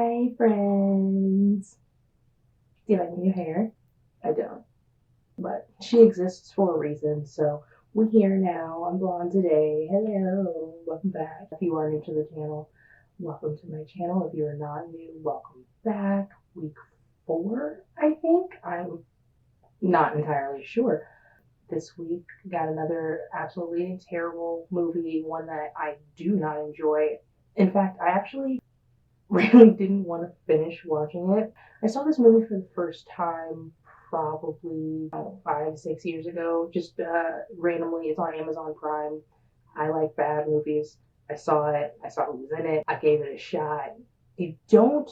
Hi, friends. Do you like my new hair? I don't, but she exists for a reason, so we're here now. I'm blonde today. Hello, welcome back. If you are new to the channel, welcome to my channel. If you are not new, welcome back. Week 4, I think. I'm not entirely sure. This week got another absolutely terrible movie, one that I do not enjoy. In fact, I actually really didn't want to finish watching it. I saw this movie for the first time probably 5, 6 years ago. Just randomly, it's on Amazon Prime. I like bad movies. I saw it. I saw who was in it. I gave it a shot. I don't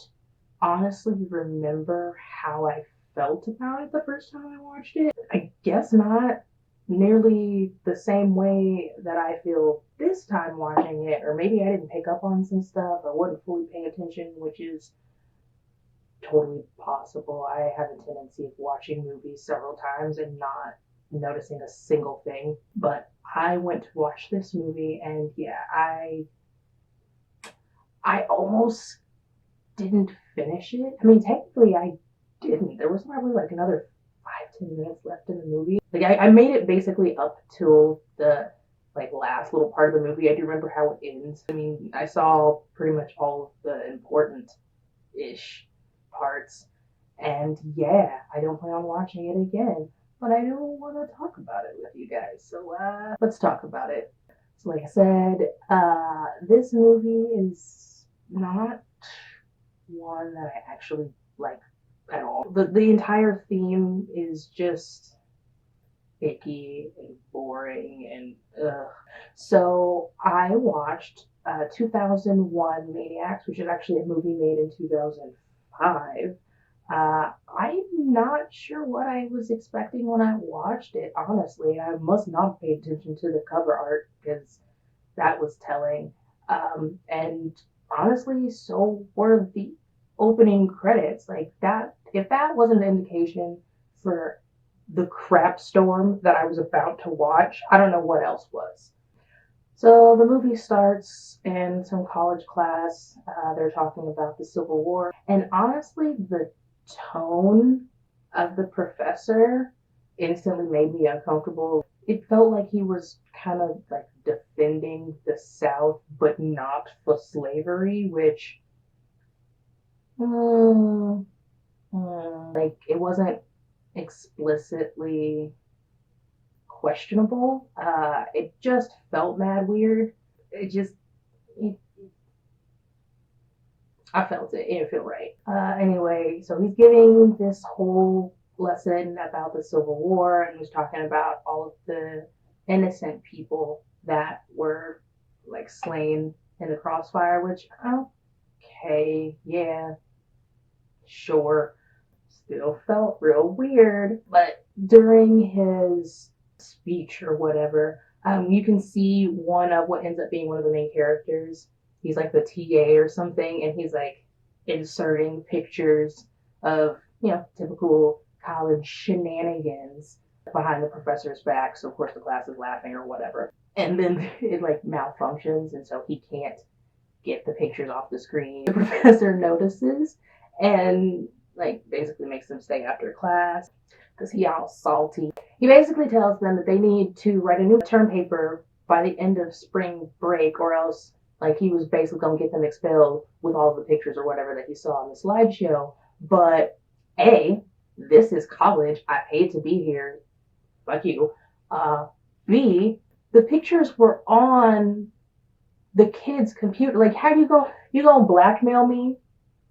honestly remember how I felt about it the first time I watched it. I guess not nearly the same way that I feel this time watching it, or maybe I didn't pick up on some stuff or wasn't fully paying attention, which is totally possible. I have a tendency of watching movies several times and not noticing a single thing. But I went to watch this movie, and yeah, I almost didn't finish it. I mean, technically, I didn't. There was probably like another 5, 10 minutes left in the movie. Like I made it basically up till the like last little part of the movie. I do remember how it ends. I mean, I saw pretty much all of the important ish parts, and yeah, I don't plan on watching it again. But I do want to talk about it with you guys. So let's talk about it. So like I said, this movie is not one that I actually like at all. The entire theme is just icky and boring and ugh. So I watched 2001 Maniacs, which is actually a movie made in 2005. I'm not sure what I was expecting when I watched it, honestly. I must not have paid attention to the cover art because that was telling. And honestly, so were the opening credits. Like that, if that wasn't an indication for the crap storm that I was about to watch, I don't know what else was. So the movie starts in some college class. They're talking about the Civil War. And honestly, the tone of the professor instantly made me uncomfortable. It felt like he was kind of like defending the South, but not for slavery, which, like, it wasn't explicitly questionable. It just felt mad weird. It just, it, I felt it. It didn't feel right. Anyway, so he's giving this whole lesson about the Civil War, and he's talking about all of the innocent people that were like slain in the crossfire, which, okay, yeah, sure, still felt real weird. But during his speech or whatever, you can see one of what ends up being one of the main characters. He's like the TA or something, and he's like inserting pictures of, typical college shenanigans behind the professor's back. So of course the class is laughing or whatever. And then it like malfunctions, and so he can't get the pictures off the screen. The professor notices and like basically makes them stay after class because he all salty. He basically tells them that they need to write a new term paper by the end of spring break, or else like he was basically gonna get them expelled with all the pictures or whatever that he saw on the slideshow. But A, this is college. I paid to be here. Fuck you. B, the pictures were on the kid's computer. Like, how do you gonna blackmail me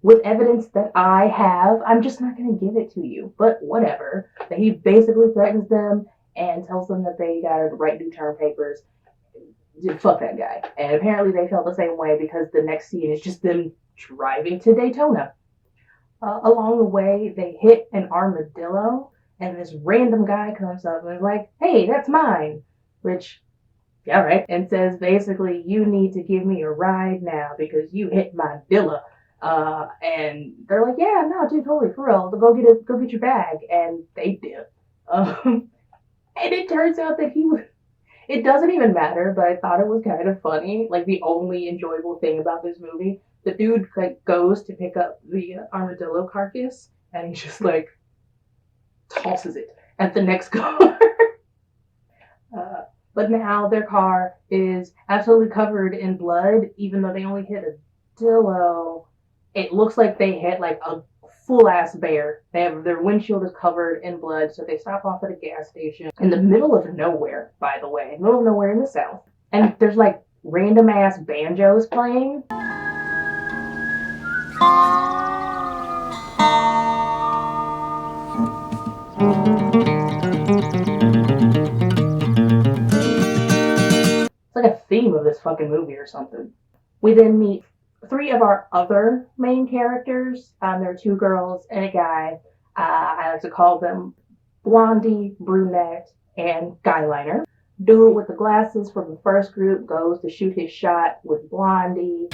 with evidence that I have? I'm just not gonna give it to you. But whatever. He basically threatens them and tells them that they gotta write new term papers. Fuck that guy. And apparently they felt the same way because the next scene is just them driving to Daytona. Along the way, they hit an armadillo, and this random guy comes up and is like, "Hey, that's mine," which, yeah, right, and says basically, "You need to give me a ride now because you hit my Dilla." And they're like, "Yeah, no, dude, totally, for real. Go get your bag," and they did. And it turns out that he was. It doesn't even matter, but I thought it was kind of funny. Like the only enjoyable thing about this movie, the dude like goes to pick up the armadillo carcass, and he just like tosses it at the next car. But now their car is absolutely covered in blood, even though they only hit a dillo. It looks like they hit like a full ass bear. They have their windshield is covered in blood, so they stop off at a gas station in the middle of nowhere, by the way, middle of nowhere in the South. And there's like random ass banjos playing. It's like a theme of this fucking movie or something. We then meet three of our other main characters. There are two girls and a guy. I like to call them Blondie, Brunette, and Guyliner. Dude with the glasses from the first group goes to shoot his shot with Blondie.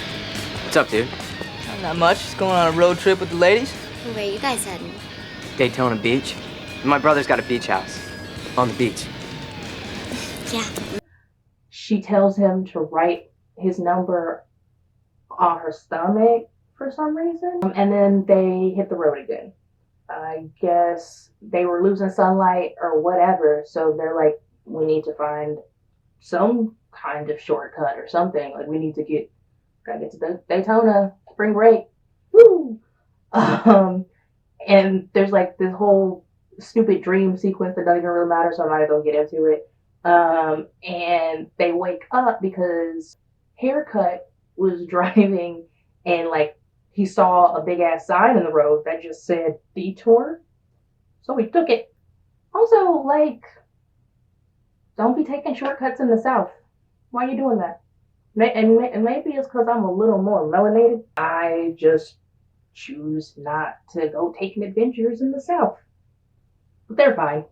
What's up, dude? Not much. Just going on a road trip with the ladies. Where are you guys heading? Daytona Beach. My brother's got a beach house on the beach. Yeah. She tells him to write his number on her stomach for some reason. And then they hit the road again. I guess they were losing sunlight or whatever. So they're like, we need to find some kind of shortcut or something. Like we need to gotta get to Daytona, spring break. Woo! And there's like this whole stupid dream sequence that doesn't even really matter, so I'm not even gonna get into it. And they wake up because Haircut was driving and like he saw a big ass sign in the road that just said detour. So he took it. Also, like, don't be taking shortcuts in the South. Why are you doing that? And maybe it's because I'm a little more melanated. I just choose not to go taking adventures in the South. But they're fine.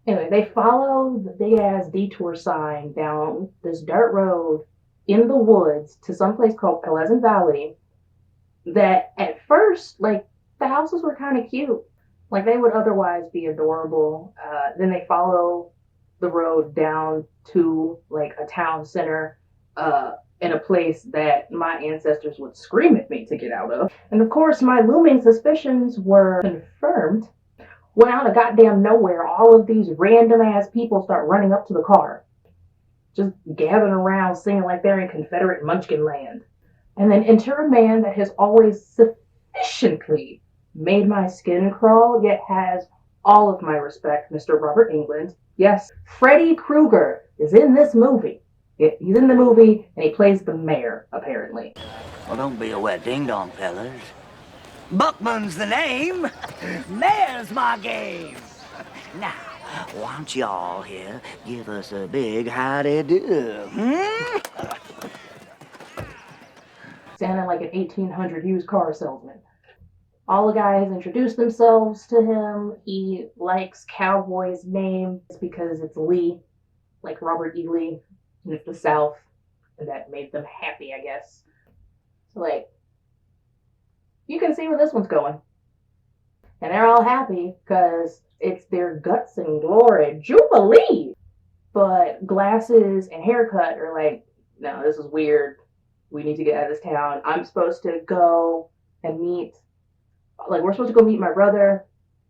Anyway, they follow the big ass detour sign down this dirt road in the woods to some place called Pleasant Valley. That at first, like, the houses were kind of cute. Like, they would otherwise be adorable. Then they follow the road down to, like, a town center in a place that my ancestors would scream at me to get out of. And of course, my looming suspicions were confirmed when out of goddamn nowhere, all of these random ass people start running up to the car. Just gathering around singing like they're in Confederate Munchkin land. And then enter a man that has always sufficiently made my skin crawl, yet has all of my respect, Mr. Robert Englund. Yes, Freddy Krueger is in this movie. He's in the movie, and he plays the mayor, apparently. Well, don't be a wet ding-dong, fellas. Buckman's the name. Mayor's my game. Now, why don't y'all here give us a big howdy-do, Sounding like an 1800 used car salesman. All the guys introduce themselves to him. He likes Cowboy's name because it's Lee, like Robert E. Lee, and it's the South, and that made them happy, I guess. So, like, you can see where this one's going. And they're all happy because it's their guts and glory jubilee. But Glasses and Haircut are like, no, this is weird. We need to get out of this town. I'm supposed to go and meet, like, we're supposed to go meet my brother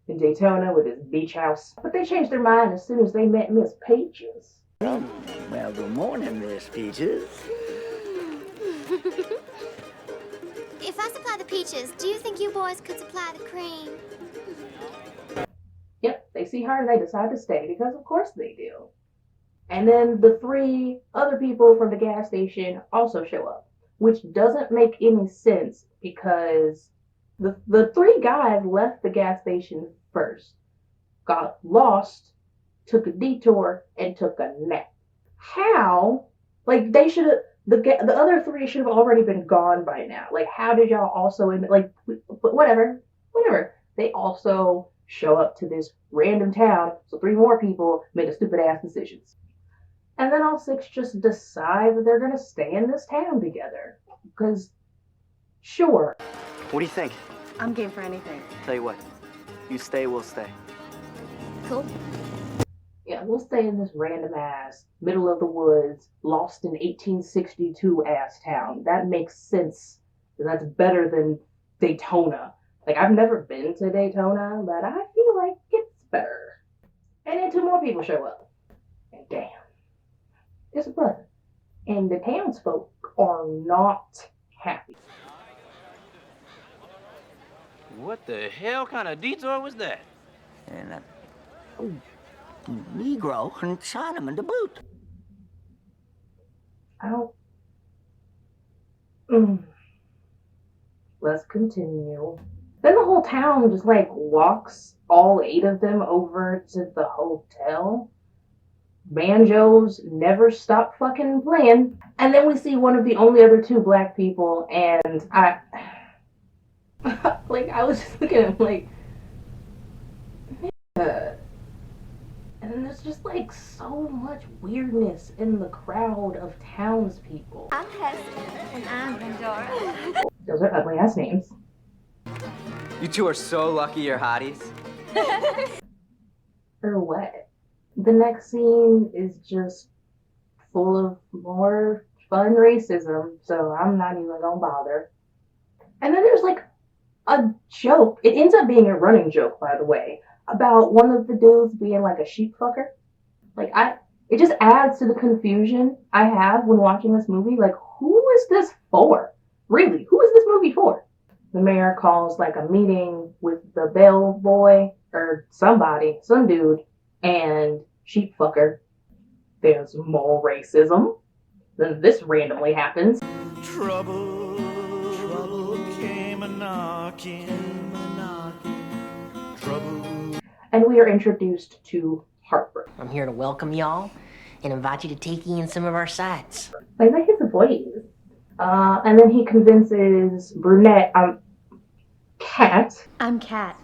in Daytona with his beach house. But they changed their mind as soon as they met Miss Peaches. Well, good morning, Miss Peaches. If I supply the peaches, do you think you boys could supply the cream? Yep, they see her and they decide to stay because of course they do. And then the three other people from the gas station also show up, which doesn't make any sense because the three guys left the gas station first, got lost, took a detour, and took a nap. How? Like, they should have, the other three should have already been gone by now. Like, how did y'all also, like, but whatever. They also show up to this random town, so three more people made a stupid ass decisions. And then all six just decide that they're gonna stay in this town together. Because, sure. What do you think? I'm game for anything. Tell you what, you stay, we'll stay. Cool. Yeah, we'll stay in this random ass, middle of the woods, lost in 1862 ass town. That makes sense That's better than Daytona. Like, I've never been to Daytona, but I feel like it's better. And then 2 more people show up. And damn, it's a brother. And the townsfolk are not happy. What the hell kind of detour was that? And Negro and Chinaman to boot. I don't. Let's continue. Then the whole town just like walks all 8 of them over to the hotel. Banjos never stop fucking playing. And then we see one of the only other 2 black people, and I like, I was just looking at him like, and then there's just like so much weirdness in the crowd of townspeople. I'm Hester, and I'm Pandora. Those are ugly ass names. You two are so lucky you're hotties. Or what? The next scene is just full of more fun racism, so I'm not even gonna bother. And then there's like a joke. It ends up being a running joke, by the way, about one of the dudes being like a sheep fucker. Like, it just adds to the confusion I have when watching this movie. Like, who is this for? Really, who is this movie for? The mayor calls like a meeting with the bellboy or somebody, some dude, and sheep fucker. There's more racism. Then this randomly happens. Trouble came a-knocking. Trouble. And we are introduced to Harper. I'm here to welcome y'all and invite you to take in some of our sights. Like, that his voice. And then he convinces Brunette, Cat, I'm Cat,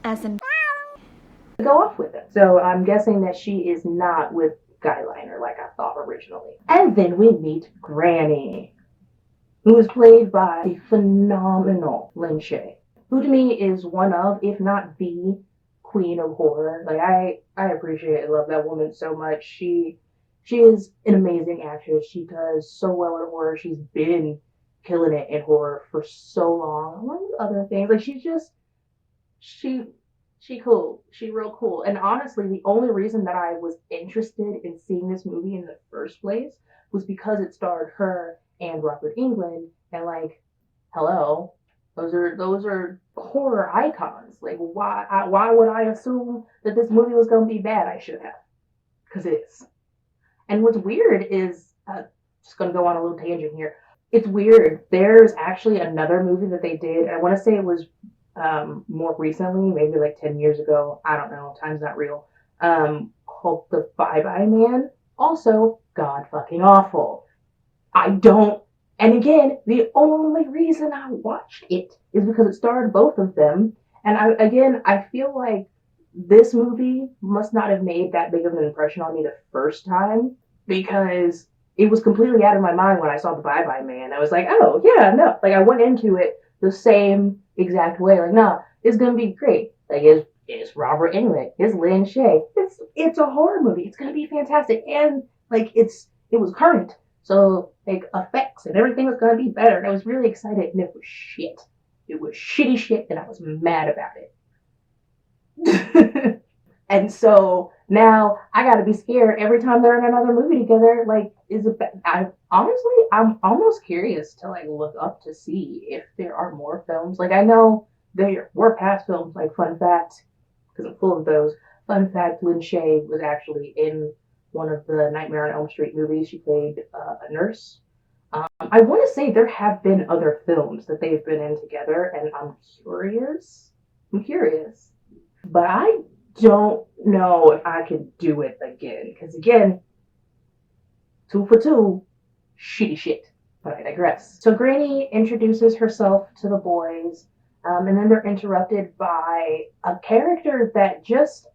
as in to go off with him. So I'm guessing that she is not with Guyliner like I thought originally. And then we meet Granny, who is played by the phenomenal Lin Shaye, who to me is one of, if not the queen of horror. Like, I appreciate and love that woman so much. She is an amazing actress. She does so well in horror. She's been killing it in horror for so long. Among other things, like, she's just she cool. She real cool. And honestly, the only reason that I was interested in seeing this movie in the first place was because it starred her and Robert Englund. And like, hello, those are horror icons. Like, why would I assume that this movie was going to be bad? I should have, because it is. And what's weird is, just going to go on a little tangent here. It's weird. There's actually another movie that they did. I want to say it was more recently, maybe like 10 years ago. I don't know. Time's not real. Called The Bye-Bye Man. Also, god fucking awful. And again, the only reason I watched it is because it starred both of them. And I feel like this movie must not have made that big of an impression on me the first time, because it was completely out of my mind when I saw The Bye-Bye Man. I was like, oh, yeah, no. Like, I went into it the same exact way. Like, nah, it's going to be great. Like, it's Robert Englund. It's Lin Shaye. It's a horror movie. It's going to be fantastic. And, like, it was current. So, like, effects and everything was going to be better. And I was really excited. And it was shit. It was shitty shit. And I was mad about it. And so now I gotta be scared every time they're in another movie together. Like, is it bad? I'm almost curious to like look up to see if there are more films. Like, I know there were past films, like, fun fact, because I'm full of those. Fun fact, Lin Shaye was actually in one of the Nightmare on Elm Street movies. She played a nurse. I want to say there have been other films that they've been in together, and I'm curious. But I don't know if I could do it again. Because again, 2 for 2, shitty shit. But I digress. So Granny introduces herself to the boys, and then they're interrupted by a character that just,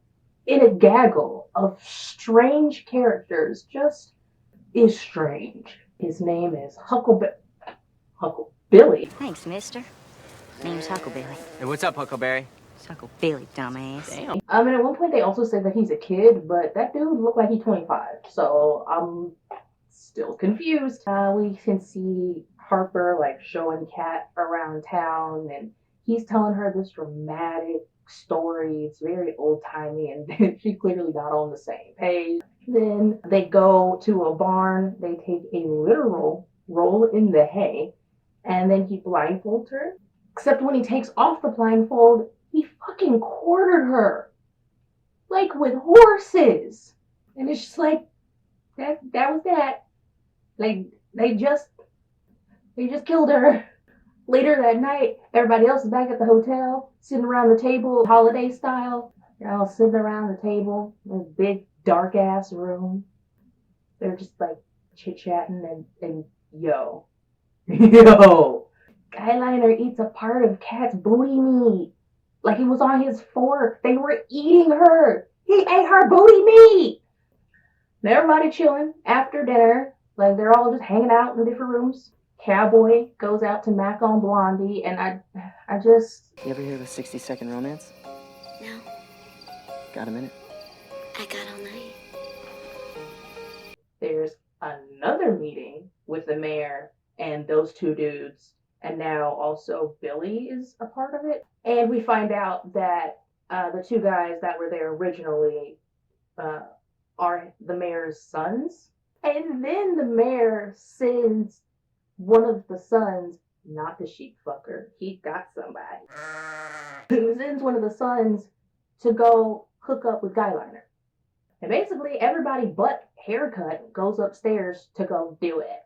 in a gaggle of strange characters, just is strange. His name is Hucklebilly. Thanks, mister. Name's Huckleberry. Hey, what's up, Huckleberry? It's Huckleberry, dumbass. Damn. And at one point they also say that he's a kid, but that dude looked like he's 25. So I'm still confused. We can see Harper like showing Kat around town, and he's telling her this dramatic story. It's very old timey, and she clearly not on the same page. Then they go to a barn. They take a literal roll in the hay, and then he blindfolds her. Except when he takes off the blindfold, he fucking quartered her, like with horses. And it's just like that was that. Like they just killed her. Later that night, everybody else is back at the hotel, sitting around the table, holiday style. They're all sitting around the table in this big dark ass room. They're just like chit chatting and yo, Skyliner eats a part of Kat's booty meat, like it was on his fork. They were eating her. He ate her booty meat. And everybody chilling after dinner, like they're all just hanging out in different rooms. Cowboy goes out to Mac on Blondie, and I just... You ever hear of a 60-second romance? No, Got a minute? I got all night. There's another meeting with the mayor and those two dudes, and now also Billy is a part of it. And we find out that the two guys that were there originally are the mayor's sons. And then the mayor sends one of the sons, not the sheep fucker, he got somebody, who sends one of the sons to go hook up with Skyliner. And basically everybody but Haircut goes upstairs to go do it.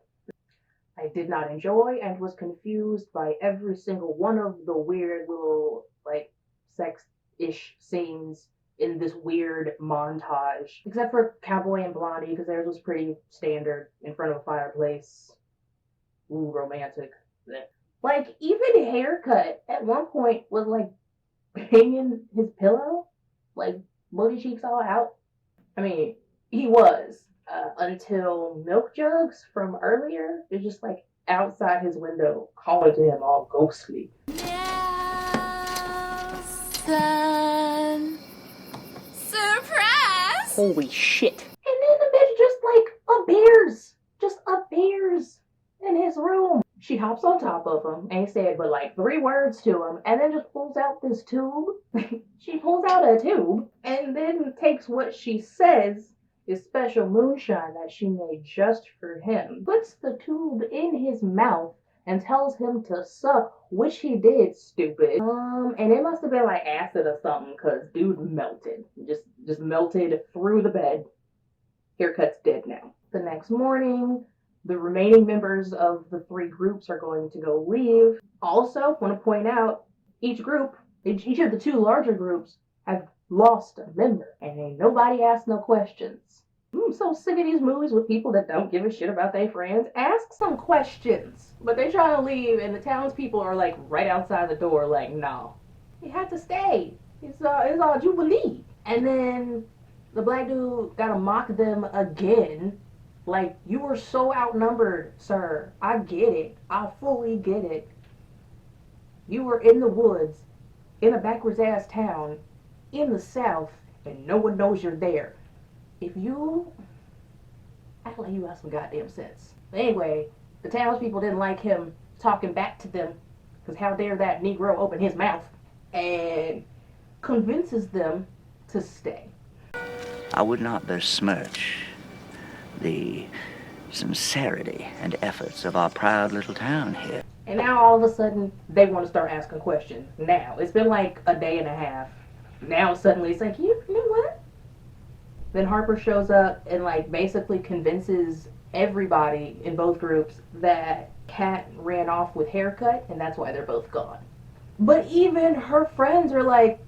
I did not enjoy and was confused by every single one of the weird little like sex-ish scenes in this weird montage. Except for Cowboy and Blondie, because theirs was pretty standard in front of a fireplace. Ooh, romantic. Like, even Haircut at one point was like banging his pillow, like booty cheeks all out. I mean, he was until Milk Jugs from earlier is just like outside his window calling to him all ghostly. Nelson. Surprise! Holy shit. And then the bitch just appears in his room. She hops on top of him and said but like 3 words to him, and then just pulls out this tube. She pulls out a tube and then takes what she says is special moonshine that she made just for him, puts the tube in his mouth and tells him to suck, which he did, stupid. And it must have been like acid or something, cause dude melted. Just melted through the bed. Haircut's dead now. The next morning, the remaining members of the 3 groups are going to go leave. Also, want to point out, each of the 2 larger groups have lost a member, and ain't nobody asked no questions. I'm so sick of these movies with people that don't give a shit about their friends. Ask some questions. But they try to leave, and the townspeople are like right outside the door, like, no. You have to stay. It's all Jubilee. And then the black dude gotta mock them again. Like, you were so outnumbered, sir. I get it. I fully get it. You were in the woods, in a backwards ass town, in the South, and no one knows you're there. If you act like you have some goddamn sense. Anyway, the townspeople didn't like him talking back to them, because how dare that Negro open his mouth, and convinces them to stay. I would not besmirch the sincerity and efforts of our proud little town here. And now all of a sudden, they want to start asking questions. Now, it's been like a day and a half. Now suddenly it's like, you know what? Then Harper shows up and like basically convinces everybody in both groups that Kat ran off with Haircut, and that's why they're both gone. But even her friends are like,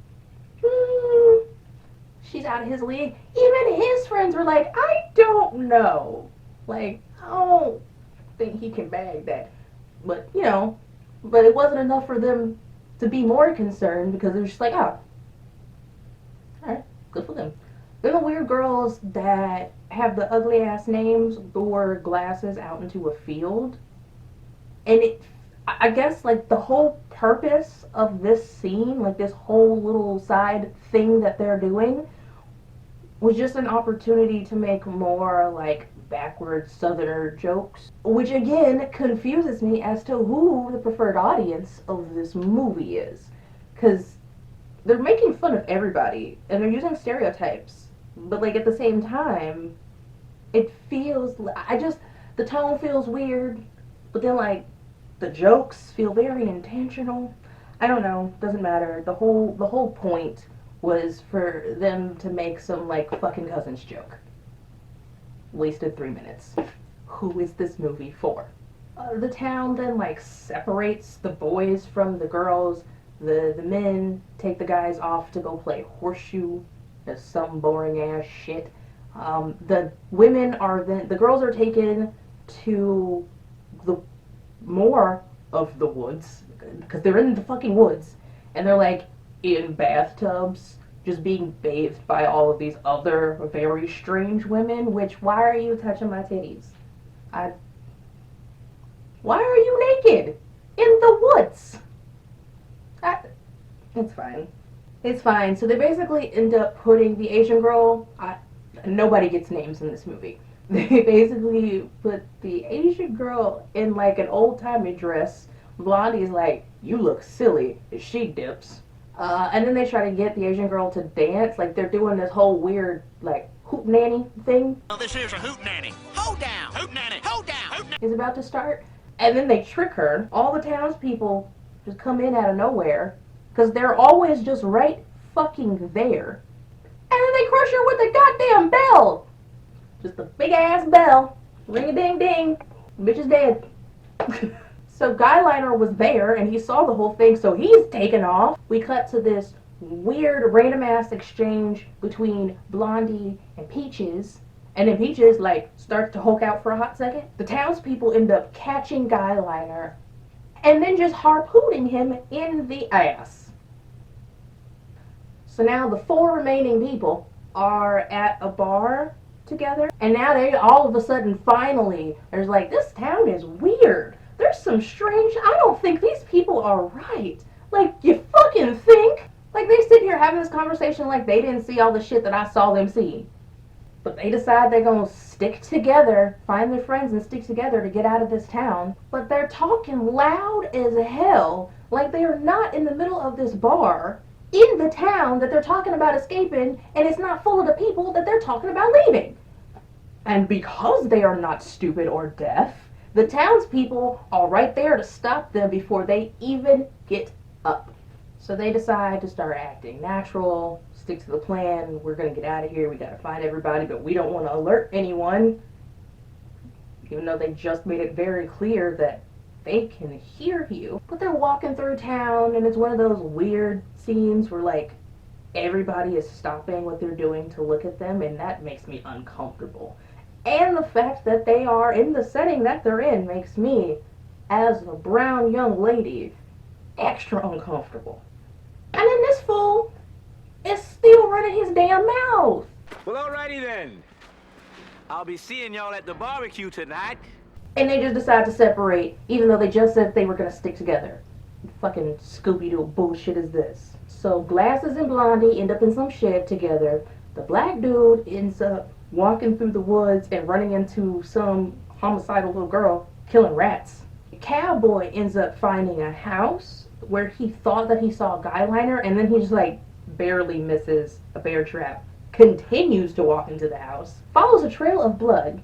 she's out of his league. Even his friends were like, I don't know. Like, I don't think he can bag that. But, you know, but it wasn't enough for them to be more concerned, because it was just like, oh, alright, good for them. Then the weird girls that have the ugly ass names wore glasses out into a field. And I guess like the whole purpose of this scene, like this whole little side thing that they're doing, was just an opportunity to make more like backward southerner jokes, which again confuses me as to who the preferred audience of this movie is, because they're making fun of everybody and they're using stereotypes, but like at the same time it feels, the tone feels weird, but then like the jokes feel very intentional. I don't know, doesn't matter. The whole point was for them to make some like fucking cousins joke. Wasted 3 minutes. Who is this movie for? The town then like separates the boys from the girls. The men take the guys off to go play horseshoe. There's some boring ass shit. The women are then, the girls are taken to the more of the woods, because they're in the fucking woods, and they're like in bathtubs just being bathed by all of these other very strange women, which, why are you touching my titties? Why are you naked in the woods? It's fine. It's fine. So they basically end up putting the Asian girl, nobody gets names in this movie. They basically put the Asian girl in like an old-timey dress. Blondie's like, you look silly, as she dips. And then they try to get the Asian girl to dance. Like, they're doing this whole weird, like, hoot nanny thing. Well, this here's a hoot nanny. Hold down! Hoot nanny! Hold down! Hoot nanny! Is about to start. And then they trick her. All the townspeople just come in out of nowhere, because they're always just right fucking there. And then they crush her with a goddamn bell. Just a big ass bell. Ring a ding ding. Bitch is dead. So Guyliner was there and he saw the whole thing, so he's taken off. We cut to this weird random ass exchange between Blondie and Peaches. And then Peaches like starts to Hulk out for a hot second. The townspeople end up catching Guyliner and then just harpooning him in the ass. So now the 4 remaining people are at a bar together, and now they all of a sudden finally, there's like, this town is weird. There's some strange, I don't think these people are right. Like, you fucking think? Like, they sit here having this conversation like they didn't see all the shit that I saw them see. But they decide they're gonna stick together, find their friends and stick together to get out of this town. But they're talking loud as hell, like they are not in the middle of this bar in the town that they're talking about escaping, and it's not full of the people that they're talking about leaving. And because they are not stupid or deaf, the townspeople are right there to stop them before they even get up. So they decide to start acting natural, stick to the plan. We're going to get out of here. We got to find everybody, but we don't want to alert anyone. Even though they just made it very clear that they can hear you. But they're walking through town, and it's one of those weird scenes where, like, everybody is stopping what they're doing to look at them, and that makes me uncomfortable. And the fact that they are in the setting that they're in makes me, as a brown young lady, extra uncomfortable. And then this fool is still running his damn mouth. Well, alrighty then. I'll be seeing y'all at the barbecue tonight. And they just decide to separate, even though they just said they were going to stick together. Fucking Scooby-Doo bullshit is this. So Glasses and Blondie end up in some shed together. The black dude ends up walking through the woods and running into some homicidal little girl killing rats. The cowboy ends up finding a house where he thought that he saw a Guyliner, and then he just like barely misses a bear trap. Continues to walk into the house, follows a trail of blood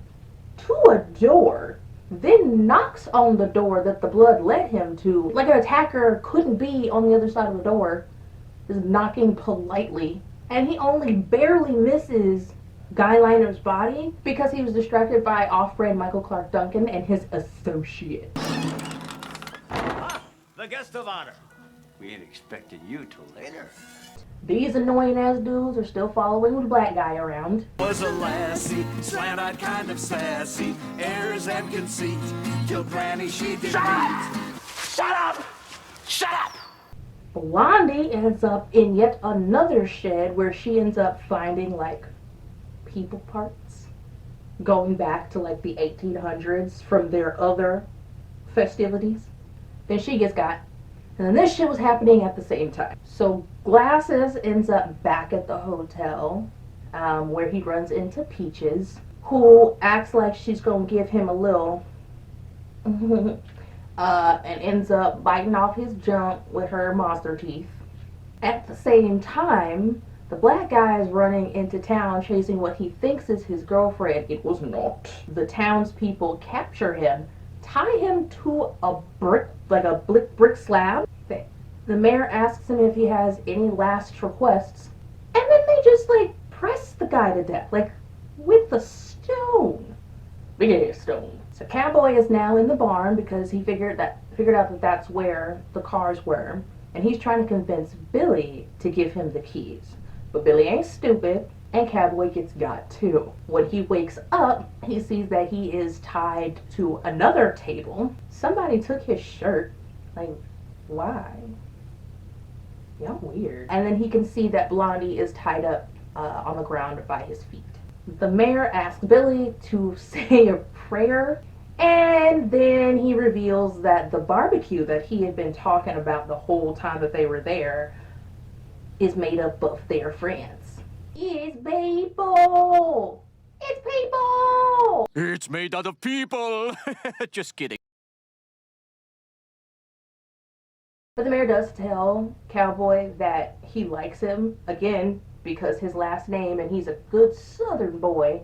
to a door, then knocks on the door that the blood led him to. Like an attacker couldn't be on the other side of the door, just knocking politely. And he only barely misses Guyliner's body because he was distracted by off-brand Michael Clark Duncan and his associate. The guest of honor. We ain't expecting you till later. These annoying ass dudes are still following the black guy around. Was a lassie, slant-eyed, kind of sassy, airs and conceit. Killed Granny, she did meet. Shut up! Shut up! Blondie ends up in yet another shed where she ends up finding like people parts going back to like the 1800s from their other festivities. Then she gets got. And then this shit was happening at the same time. So Glasses ends up back at the hotel, where he runs into Peaches, who acts like she's gonna give him a little, and ends up biting off his junk with her monster teeth. At the same time, the black guy is running into town chasing what he thinks is his girlfriend. It was not. The townspeople capture him, tie him to a brick, like a brick slab. The mayor asks him if he has any last requests, and then they just like press the guy to death, like with the stone. Big ass stone. So Cowboy is now in the barn because he figured out that that's where the cars were, and he's trying to convince Billy to give him the keys. But Billy ain't stupid, and Cowboy gets got too. When he wakes up, he sees that he is tied to another table. Somebody took his shirt. Like, why? Y'all weird. And then he can see that Blondie is tied up on the ground by his feet. The mayor asks Billy to say a prayer, and then he reveals that the barbecue that he had been talking about the whole time that they were there is made up of their friends. It's people! It's people! It's made out of people. Just kidding. But the mayor does tell Cowboy that he likes him, again, because his last name, and he's a good southern boy.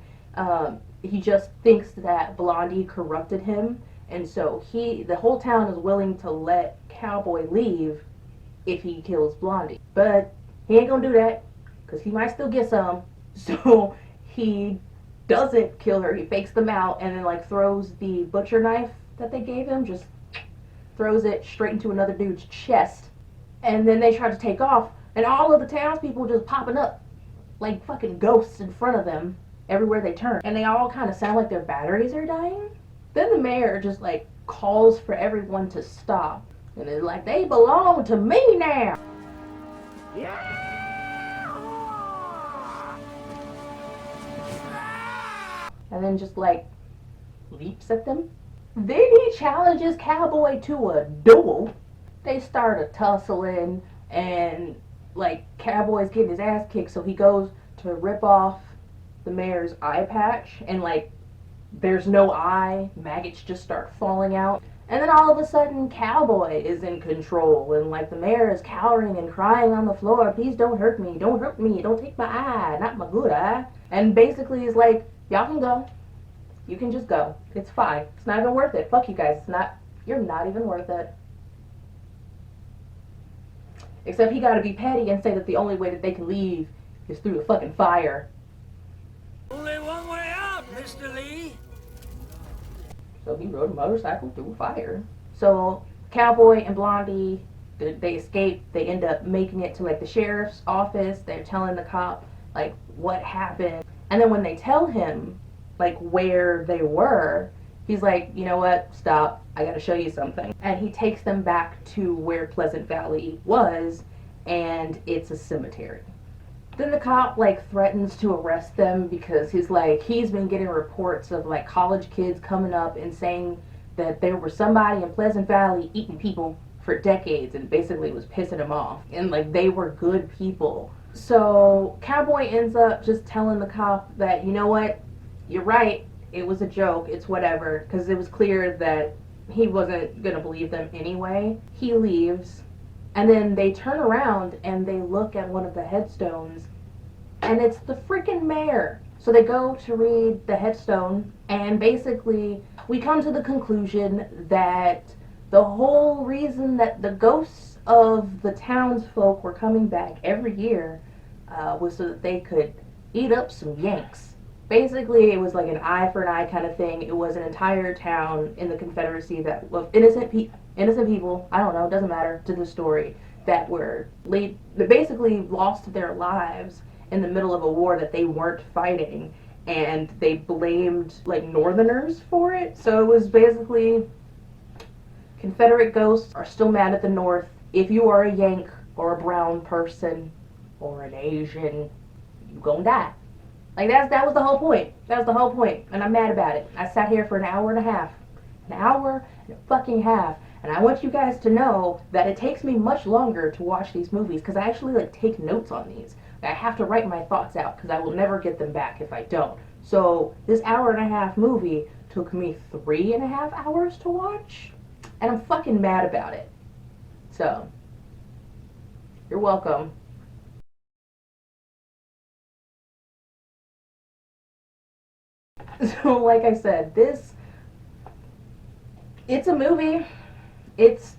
He just thinks that Blondie corrupted him, and so the whole town is willing to let Cowboy leave if he kills Blondie. But he ain't gonna do that, because he might still get some. So he doesn't kill her. He fakes them out and then like throws the butcher knife that they gave him, just throws it straight into another dude's chest. And then they try to take off, and all of the townspeople just popping up like fucking ghosts in front of them everywhere they turn. And they all kind of sound like their batteries are dying. Then the mayor just like calls for everyone to stop. And it's like, they belong to me now. And then just like leaps at them. Then he challenges Cowboy to a duel. They start a tussling, and like Cowboy's getting his ass kicked, so he goes to rip off the mayor's eye patch, and like there's no eye, maggots just start falling out. And then all of a sudden Cowboy is in control, and like the mayor is cowering and crying on the floor, please don't hurt me, don't hurt me, don't take my eye, not my good eye. And basically is like, y'all can go. You can just go. It's fine. It's not even worth it. Fuck you guys. You're not even worth it. Except he gotta be petty and say that the only way that they can leave is through the fucking fire. Only one way out, Mr. Lee. So he rode a motorcycle through fire. So Cowboy and Blondie, they escape. They end up making it to like the sheriff's office. They're telling the cop like what happened. And then when they tell him like where they were, he's like, you know what, stop, I gotta show you something. And he takes them back to where Pleasant Valley was, and it's a cemetery. Then the cop like threatens to arrest them because he's been getting reports of like college kids coming up and saying that there was somebody in Pleasant Valley eating people for decades, and basically was pissing him off, and like they were good people. So Cowboy ends up just telling the cop that, you know what, you're right, it was a joke, it's whatever, because it was clear that he wasn't gonna believe them anyway. He leaves, and then they turn around and they look at one of the headstones, and it's the freaking mayor. So they go to read the headstone, and basically we come to the conclusion that the whole reason that the ghosts of the townsfolk were coming back every year was so that they could eat up some Yanks. Basically, it was like an eye for an eye kind of thing. It was an entire town in the Confederacy that of innocent people, I don't know, it doesn't matter to the story, that basically lost their lives in the middle of a war that they weren't fighting, and they blamed like Northerners for it. So it was basically Confederate ghosts are still mad at the North. If you are a Yank or a brown person or an Asian, you gonna die. Like that was the whole point. That was the whole point, and I'm mad about it. I sat here for an hour and a half. An hour and a fucking half. And I want you guys to know that it takes me much longer to watch these movies, because I actually like take notes on these. I have to write my thoughts out because I will never get them back if I don't. So this hour-and-a-half movie took me 3.5 hours to watch, and I'm fucking mad about it. So, you're welcome. So, like I said, it's a movie. It's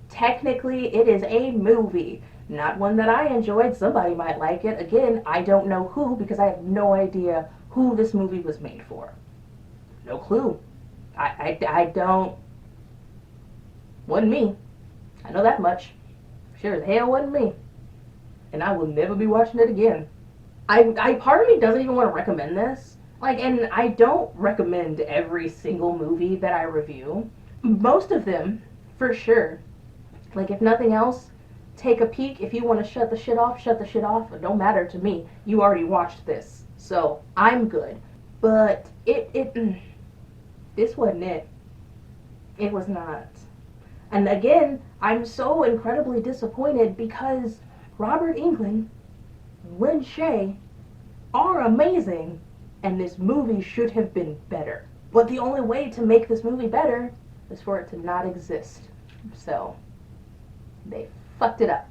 technically, it is a movie. Not one that I enjoyed. Somebody might like it. Again, I don't know who because I have no idea who this movie was made for. No clue. I don't. Wasn't me. I know that much. Sure as hell wasn't me. And I will never be watching it again. Part of me doesn't even want to recommend this. And I don't recommend every single movie that I review. Most of them, for sure. If nothing else, take a peek. If you want to shut the shit off, shut the shit off. It don't matter to me. You already watched this. So, I'm good. But, this wasn't it. It was not. And again, I'm so incredibly disappointed because Robert Englund and Lin Shaye are amazing, and this movie should have been better. But the only way to make this movie better is for it to not exist. So, they fucked it up.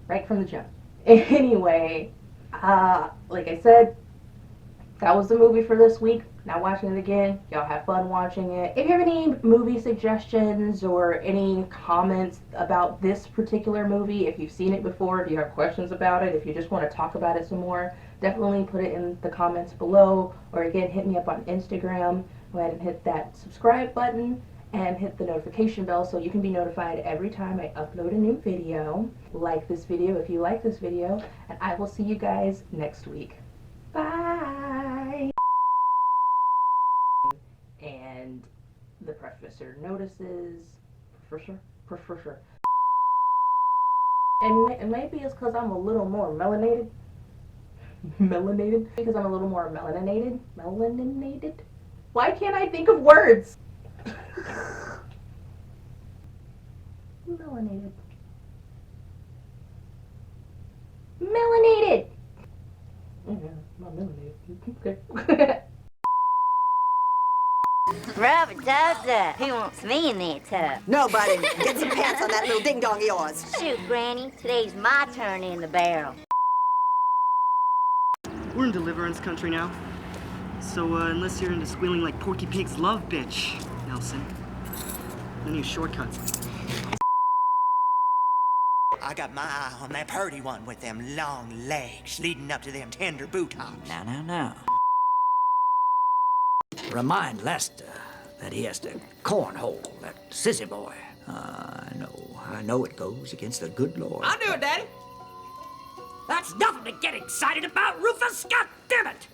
Right from the jump. Anyway, like I said, that was the movie for this week. Now watching it again. Y'all have fun watching it. If you have any movie suggestions or any comments about this particular movie, if you've seen it before, if you have questions about it, if you just want to talk about it some more, definitely put it in the comments below. Or again, hit me up on Instagram. Go ahead and hit that subscribe button and hit the notification bell so you can be notified every time I upload a new video. Like this video if you like this video, and I will see you guys next week. Bye! And the professor notices, professor. And maybe it's because I'm a little more melanated. Because I'm a little more melaninated. Why can't I think of words? Melanated. Yeah, not melanated. Okay. Robert does that. He wants me in there tub. No, buddy. Get some pants on that little ding-dong of yours. Shoot, Granny. Today's my turn in the barrel. We're in deliverance country now. So, unless you're into squealing like Porky Pig's love bitch, Nelson, then use shortcuts. I got my eye on that purty one with them long legs leading up to them tender buttocks. Now. Remind Lester that he has to cornhole that sissy boy. I know it goes against the good Lord. I'll do it, Daddy. That's nothing to get excited about, Rufus. God damn it!